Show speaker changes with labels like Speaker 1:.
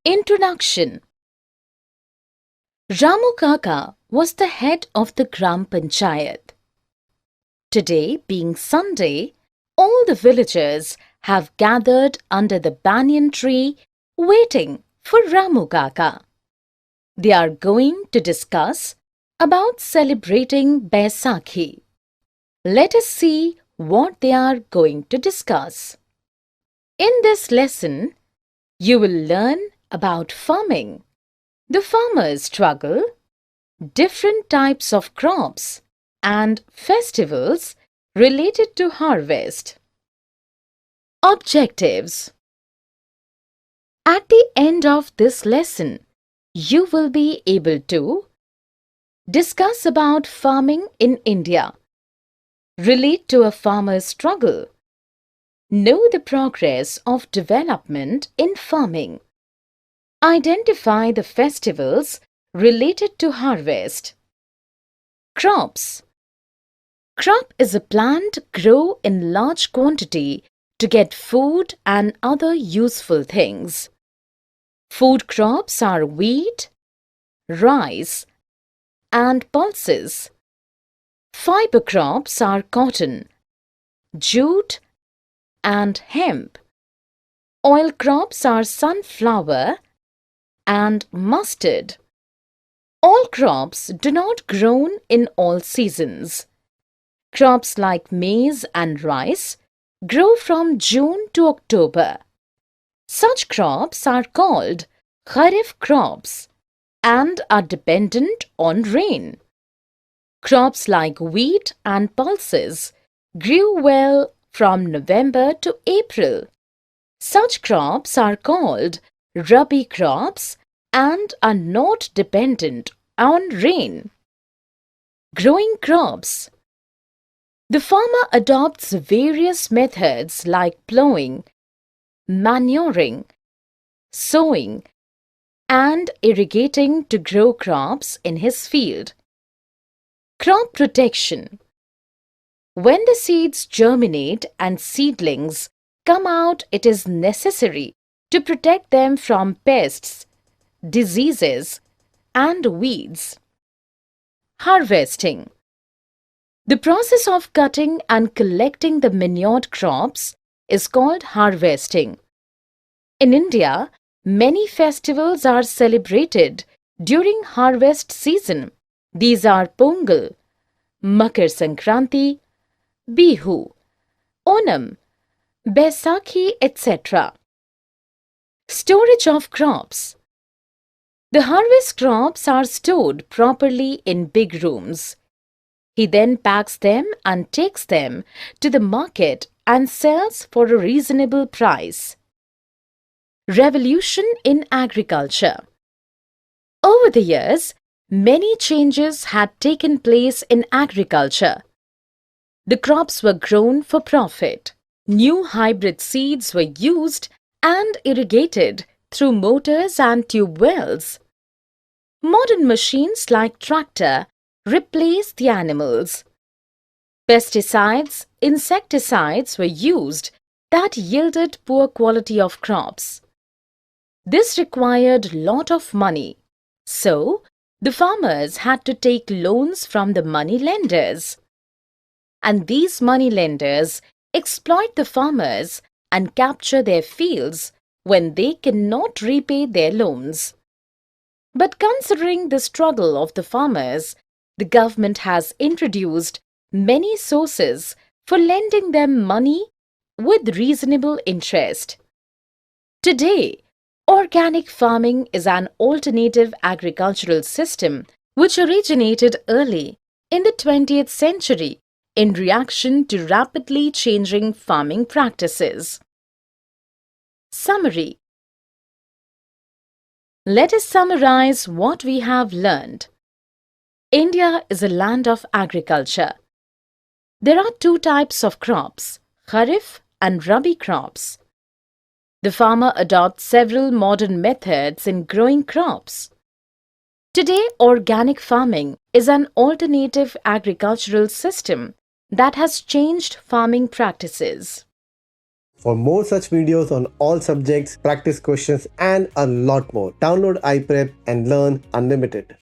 Speaker 1: Introduction. Ramu Kaka was the head of the Gram Panchayat. Today, being Sunday, all the villagers have gathered under the banyan tree waiting for Ramu Kaka. They are going to discuss about celebrating Baisakhi. Let us see what they are going to discuss. In this lesson, you will learn about farming, the farmer's struggle, different types of crops, and festivals related to harvest. Objectives. At the end of this lesson, you will be able to discuss about farming in India, relate to a farmer's struggle, know the progress of development in farming, identify the festivals related to harvest. Crops. Crop is a plant grown in large quantity to get food and other useful things. Food crops are wheat, rice, and pulses. Fiber crops are cotton, jute, and hemp. Oil crops are sunflower and mustard. All crops do not grow in all seasons. Crops like maize and rice grow from June to October. Such crops are called Kharif crops and are dependent on rain. Crops like wheat and pulses grew well from November to April. Such crops are called Rabi crops and are not dependent on rain. Growing crops. The farmer adopts various methods like plowing, manuring, sowing, and irrigating to grow crops in his field. Crop protection. When the seeds germinate and seedlings come out, it is necessary to protect them from pests, diseases, and weeds. Harvesting. The process of cutting and collecting the manured crops is called harvesting. In India, many festivals are celebrated during harvest season. These are Pongal, Makar Sankranti, Bihu, Onam, Baisakhi, etc. Storage of crops. The harvest crops are stored properly in big rooms. He then packs them and takes them to the market and sells for a reasonable price. Revolution in agriculture. Over the years, many changes had taken place in agriculture. The crops were grown for profit. New hybrid seeds were used and irrigated through motors and tube wells. Modern machines like tractor replaced the animals. Pesticides, insecticides were used that yielded poor quality of crops. This required lot of money. So, the farmers had to take loans from the money lenders. And these money lenders exploit the farmers and capture their fields when they cannot repay their loans. But considering the struggle of the farmers, the government has introduced many sources for lending them money with reasonable interest. Today, organic farming is an alternative agricultural system which originated early in the 20th century in reaction to rapidly changing farming practices. Summary. Let us summarize what we have learned. India is a land of agriculture. There are two types of crops, Kharif and Rabi crops. The farmer adopts several modern methods in growing crops. Today, organic farming is an alternative agricultural system that has changed farming practices.
Speaker 2: For more such videos on all subjects, practice questions, and a lot more, download iPrep and learn unlimited.